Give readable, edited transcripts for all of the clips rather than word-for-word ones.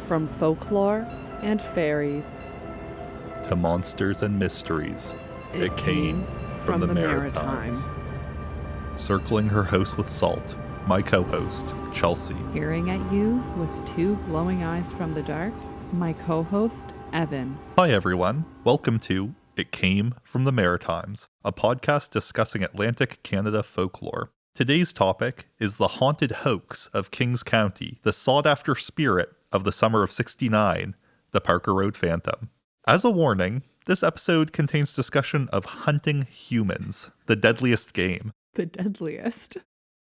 From folklore and fairies to monsters and mysteries, it came from the Maritimes. Circling her host with salt, my co-host, Chelsea. Peering at you with two glowing eyes from the dark, my co-host, Evan. Hi everyone, welcome to It Came From The Maritimes, a podcast discussing Atlantic Canada folklore. Today's topic is the haunted hoax of Kings County, the sought-after spirit of the summer of '69, the Parker Road Phantom. As a warning, this episode contains discussion of hunting humans, the deadliest game. The deadliest.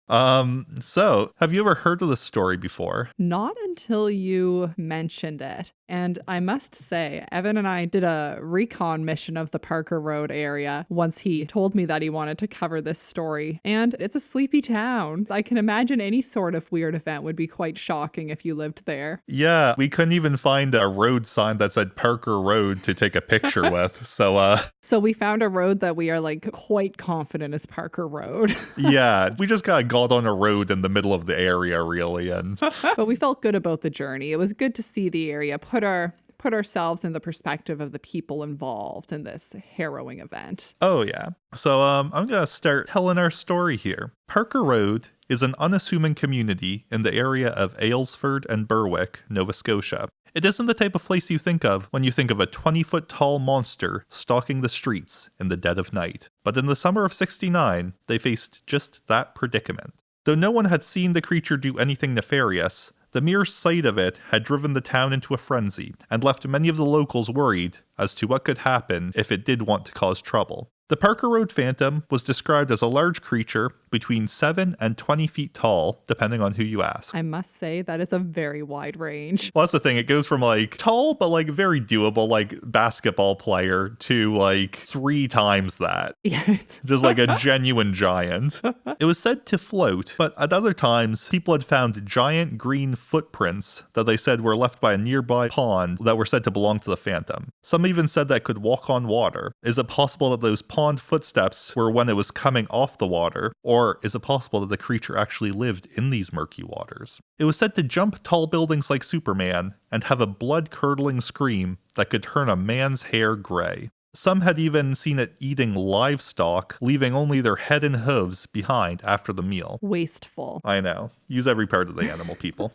So, have you ever heard of this story before? Not until you mentioned it. And I must say, Evan and I did a recon mission of the Parker Road area once he told me that he wanted to cover this story. And it's a sleepy town. I can imagine any sort of weird event would be quite shocking if you lived there. Yeah, we couldn't even find a road sign that said Parker Road to take a picture with. So we found a road that we are quite confident is Parker Road. Yeah, we just got on a road in the middle of the area, really. But we felt good about the journey. It was good to see the area, put ourselves in the perspective of the people involved in this harrowing event. Oh, yeah. So I'm going to start telling our story here. Parker Road is an unassuming community in the area of Aylesford and Berwick, Nova Scotia. It isn't the type of place you think of when you think of a 20-foot tall monster stalking the streets in the dead of night. But in the summer of '69, they faced just that predicament. Though no one had seen the creature do anything nefarious, the mere sight of it had driven the town into a frenzy and left many of the locals worried as to what could happen if it did want to cause trouble. The Parker Road Phantom was described as a large creature between 7 and 20 feet tall, depending on who you ask. I must say that is a very wide range. Well, that's the thing. It goes from tall, but very doable, basketball player to 3 times that. Yeah. Just a genuine giant. It was said to float, but at other times, people had found giant green footprints that they said were left by a nearby pond that were said to belong to the Phantom. Some even said that it could walk on water. Is it possible that those pond footsteps were when it was coming off the water, or is it possible that the creature actually lived in these murky waters? It was said to jump tall buildings like Superman and have a blood-curdling scream that could turn a man's hair gray. Some had even seen it eating livestock, leaving only their head and hooves behind after the meal. Wasteful. I know. Use every part of the animal, people.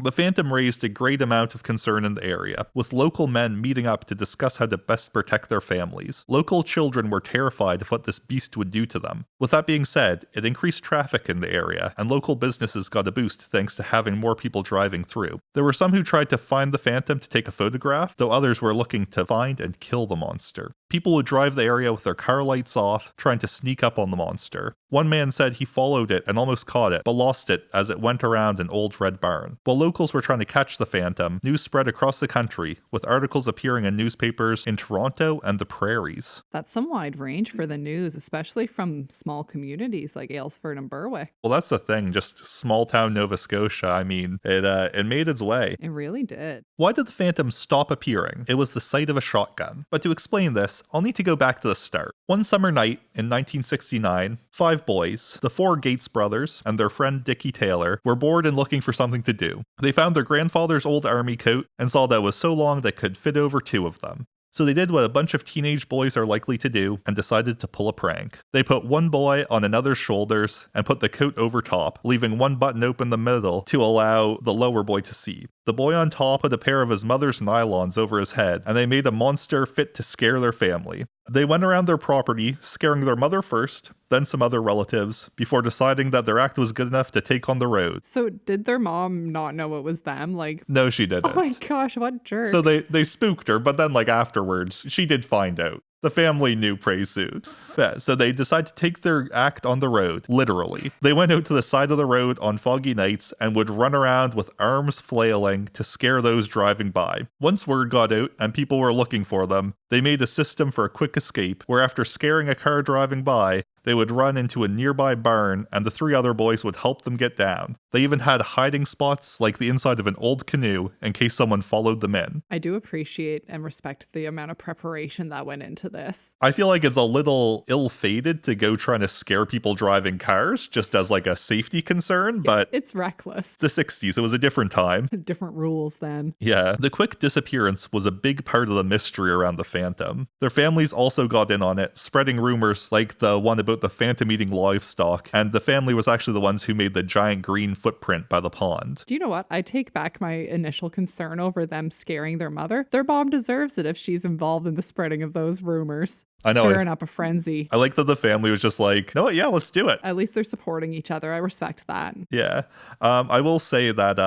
The Phantom raised a great amount of concern in the area, with local men meeting up to discuss how to best protect their families. Local children were terrified of what this beast would do to them. With that being said, it increased traffic in the area, and local businesses got a boost thanks to having more people driving through. There were some who tried to find the Phantom to take a photograph, though others were looking to find and kill the monster. People would drive the area with their car lights off, trying to sneak up on the monster. One man said he followed it and almost caught it, but lost it as it went around an old red barn. While locals were trying to catch the Phantom, news spread across the country, with articles appearing in newspapers in Toronto and the prairies. That's some wide range for the news, especially from small communities like Aylesford and Berwick. Well, that's the thing, just small town Nova Scotia. I mean, it made its way. It really did. Why did the Phantom stop appearing? It was the sight of a shotgun. But to explain this, I'll need to go back to the start. One summer night in 1969, 5 boys, the 4 Gates brothers, and their friend Dickie Taylor, were bored and looking for something to do. They found their grandfather's old army coat and saw that it was so long that could fit over 2 of them. So they did what a bunch of teenage boys are likely to do and decided to pull a prank. They put one boy on another's shoulders and put the coat over top, leaving one button open the middle to allow the lower boy to see. The boy on top put a pair of his mother's nylons over his head, and they made a monster fit to scare their family. They went around their property, scaring their mother first, then some other relatives, before deciding that their act was good enough to take on the road. So did their mom not know it was them? No, she didn't. Oh my gosh, what jerks. So they spooked her, but then afterwards, she did find out. The family knew pretty soon. Yeah, so they decided to take their act on the road, literally. They went out to the side of the road on foggy nights and would run around with arms flailing to scare those driving by. Once word got out and people were looking for them, they made a system for a quick escape, where after scaring a car driving by, They would run into a nearby barn, and the 3 other boys would help them get down. They even had hiding spots like the inside of an old canoe in case someone followed them in. I do appreciate and respect the amount of preparation that went into this. I feel like it's a little ill-fated to go trying to scare people driving cars just as like a safety concern, but it's reckless. The 60s, it was a different time. Different rules then. Yeah, the quick disappearance was a big part of the mystery around the Phantom. Their families also got in on it, spreading rumors like the one about the Phantom eating livestock, and the family was actually the ones who made the giant green footprint by the pond. Do you know what? I take back my initial concern over them scaring their mother. Their mom deserves it if she's involved in the spreading of those rumors. I know. Stirring up a frenzy. I like that the family was just like, no, yeah, let's do it. At least they're supporting each other. I respect that. Yeah. I will say that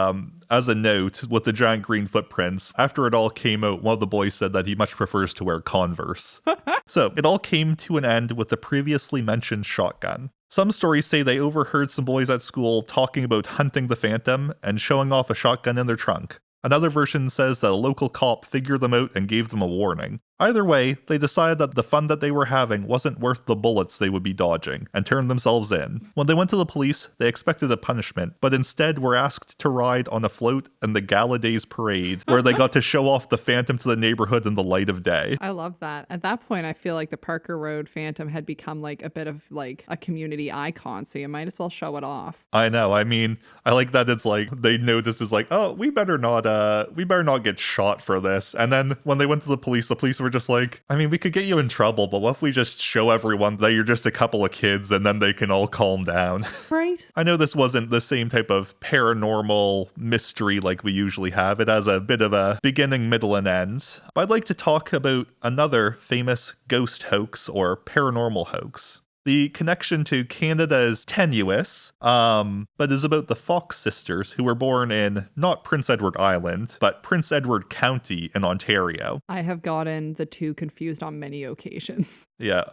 as a note, with the giant green footprints, after it all came out, one of the boys said that he much prefers to wear Converse. So it all came to an end with the previously mentioned shotgun. Some stories say they overheard some boys at school talking about hunting the Phantom and showing off a shotgun in their trunk. Another version says that a local cop figured them out and gave them a warning. Either way, they decided that the fun that they were having wasn't worth the bullets they would be dodging, and turned themselves in. When they went to the police, they expected a punishment, but instead were asked to ride on a float in the Gala Days parade, where they got to show off the Phantom to the neighborhood in the light of day. I love that. At that point, I feel like the Parker Road Phantom had become like a bit of like a community icon, so you might as well show it off. I know. I mean, I like that it's like, they know this is like, oh, we better not get shot for this. And then when they went to the police were just like, I mean, we could get you in trouble, but what if we just show everyone that you're just a couple of kids and then they can all calm down? Right. I know this wasn't the same type of paranormal mystery like we usually have. It has a bit of a beginning, middle, and end. But I'd like to talk about another famous ghost hoax or paranormal hoax. The connection to Canada is tenuous, but is about the Fox sisters who were born in not Prince Edward Island, but Prince Edward County in Ontario. I have gotten the two confused on many occasions. Yeah,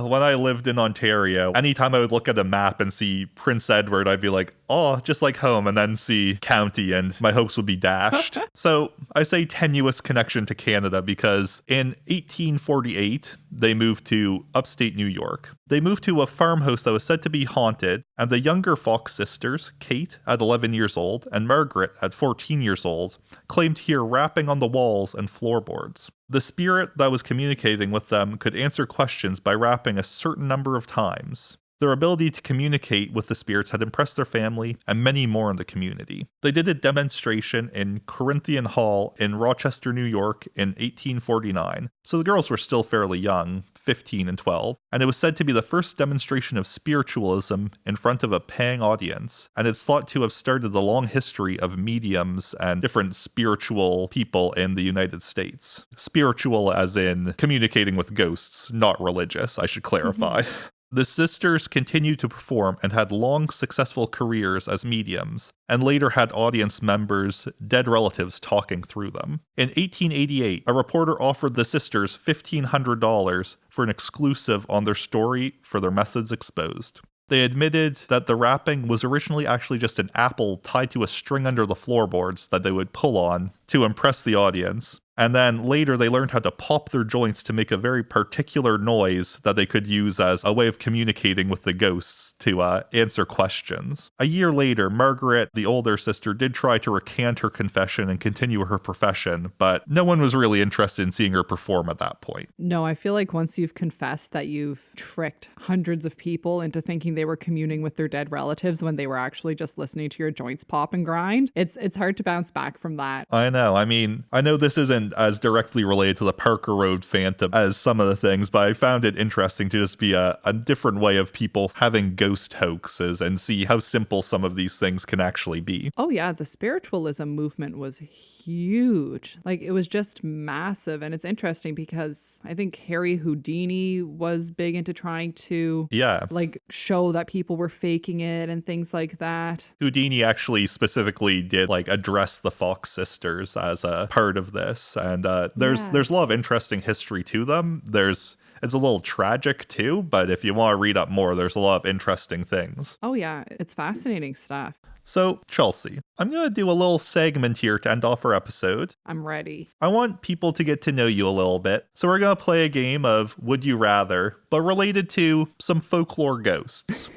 when I lived in Ontario, anytime I would look at a map and see Prince Edward, I'd be like, oh, just like home, and then see County, and my hopes would be dashed. So I say tenuous connection to Canada because in 1848, they moved to upstate New York. They moved to a farmhouse that was said to be haunted, and the younger Fox sisters, Kate at 11 years old and Margaret at 14 years old, claimed to hear rapping on the walls and floorboards. The spirit that was communicating with them could answer questions by rapping a certain number of times. Their ability to communicate with the spirits had impressed their family and many more in the community. They did a demonstration in Corinthian Hall in Rochester, New York in 1849, so the girls were still fairly young, 15 and 12, and it was said to be the first demonstration of spiritualism in front of a paying audience, and it's thought to have started the long history of mediums and different spiritual people in the United States. Spiritual as in communicating with ghosts, not religious, I should clarify. The sisters continued to perform and had long, successful careers as mediums, and later had audience members, dead relatives, talking through them. In 1888, a reporter offered the sisters $1,500 for an exclusive on their story for their methods exposed. They admitted that the rapping was originally actually just an apple tied to a string under the floorboards that they would pull on to impress the audience. And then later they learned how to pop their joints to make a very particular noise that they could use as a way of communicating with the ghosts to answer questions. A year later, Margaret, the older sister, did try to recant her confession and continue her profession, but no one was really interested in seeing her perform at that point. No, I feel like once you've confessed that you've tricked hundreds of people into thinking they were communing with their dead relatives when they were actually just listening to your joints pop and grind, it's hard to bounce back from that. I know. I mean, I know this isn't as directly related to the Parker Road Phantom as some of the things, but I found it interesting to just be a different way of people having ghost hoaxes and see how simple some of these things can actually be. Oh yeah, the spiritualism movement was huge. Like, it was just massive, and it's interesting because I think Harry Houdini was big into trying to like show that people were faking it and things like that. Houdini actually specifically did like address the Fox sisters as a part of this. And there's a lot of interesting history to them. It's a little tragic too, but if you want to read up more, there's a lot of interesting things. Oh yeah, it's fascinating stuff. So, Chelsea, I'm going to do a little segment here to end off our episode. I'm ready. I want people to get to know you a little bit. So we're going to play a game of Would You Rather, but related to some folklore ghosts.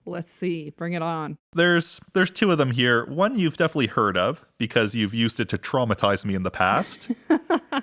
Let's see. Bring it on. There's two of them here. One you've definitely heard of because you've used it to traumatize me in the past.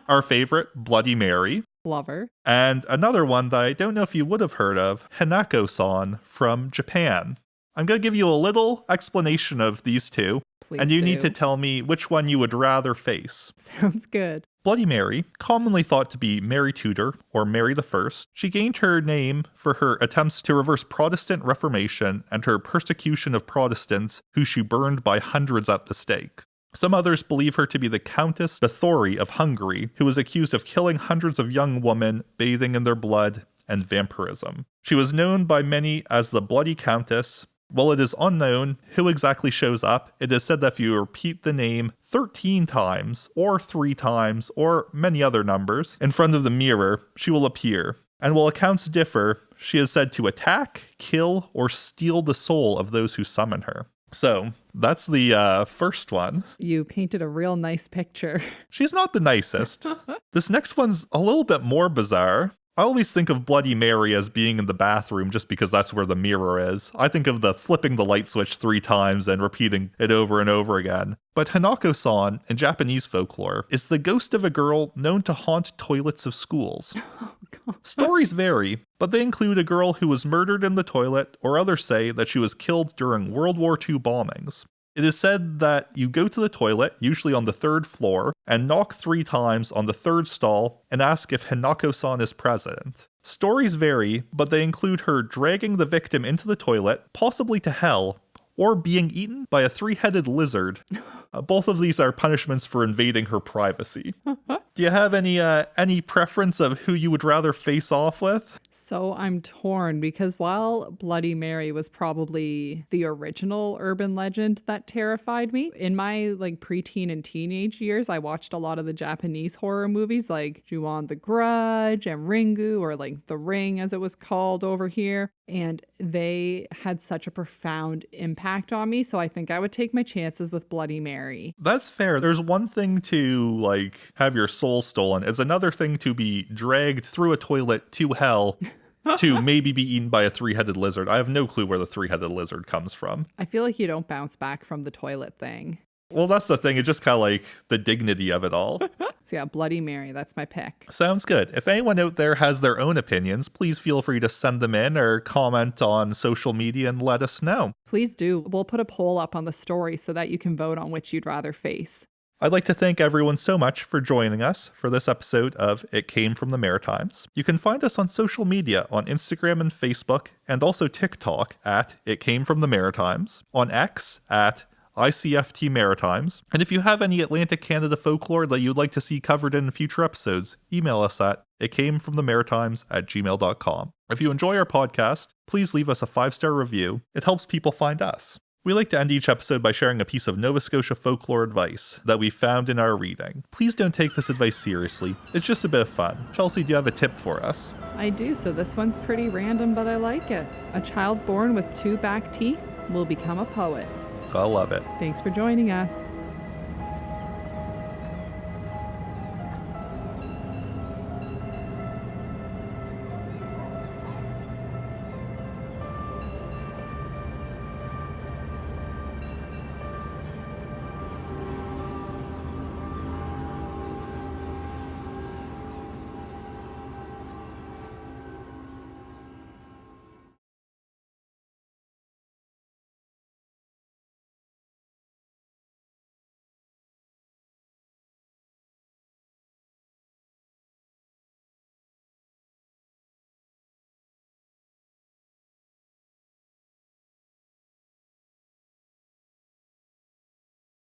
Our favorite, Bloody Mary. Love her. And another one that I don't know if you would have heard of, Hanako-san from Japan. I'm going to give you a little explanation of these two. Please and you do. need to tell me which one you would rather face. Sounds good. Bloody Mary, commonly thought to be Mary Tudor or Mary I, she gained her name for her attempts to reverse Protestant Reformation and her persecution of Protestants who she burned by hundreds at the stake. Some others believe her to be the Countess Bathory of Hungary, who was accused of killing hundreds of young women, bathing in their blood, and vampirism. She was known by many as the Bloody Countess. While it is unknown who exactly shows up, it is said that if you repeat the name 13 times, or 3 times, or many other numbers, in front of the mirror, she will appear. And while accounts differ, she is said to attack, kill, or steal the soul of those who summon her. So, that's the first one. You painted a real nice picture. She's not the nicest. This next one's a little bit more bizarre. I always think of Bloody Mary as being in the bathroom just because that's where the mirror is. I think of the flipping the light switch 3 times and repeating it over and over again. But Hanako-san, in Japanese folklore, is the ghost of a girl known to haunt toilets of schools. Oh, God. Stories vary, but they include a girl who was murdered in the toilet, or others say that she was killed during World War II bombings. It is said that you go to the toilet, usually on the 3rd floor, and knock 3 times on the 3rd stall and ask if Hanako-san is present. Stories vary, but they include her dragging the victim into the toilet, possibly to hell, or being eaten by a 3-headed lizard. Both of these are punishments for invading her privacy. Do you have any preference of who you would rather face off with? So I'm torn because while Bloody Mary was probably the original urban legend that terrified me, in my preteen and teenage years, I watched a lot of the Japanese horror movies like Ju-on the Grudge and Ringu, or The Ring as it was called over here. And they had such a profound impact on me. So I think I would take my chances with Bloody Mary. That's fair. There's one thing to have your soul stolen. It's another thing to be dragged through a toilet to hell to maybe be eaten by a 3-headed lizard. I have no clue where the 3-headed lizard comes from. I feel like you don't bounce back from the toilet thing. Well, that's the thing. It's just kind of the dignity of it all. So yeah, Bloody Mary, that's my pick. Sounds good. If anyone out there has their own opinions, please feel free to send them in or comment on social media and let us know. Please do. We'll put a poll up on the story so that you can vote on which you'd rather face. I'd like to thank everyone so much for joining us for this episode of It Came From The Maritimes. You can find us on social media on Instagram and Facebook, and also TikTok at It Came From The Maritimes, on X at ICFT Maritimes. And if you have any Atlantic Canada folklore that you'd like to see covered in future episodes, email us at itcamefromthemaritimes@gmail.com. If you enjoy our podcast, please leave us a 5-star review. It helps people find us. We like to end each episode by sharing a piece of Nova Scotia folklore advice that we found in our reading. Please don't take this advice seriously. It's just a bit of fun. Chelsea, do you have a tip for us? I do, so this one's pretty random, but I like it. A child born with 2 back teeth will become a poet. I love it. Thanks for joining us.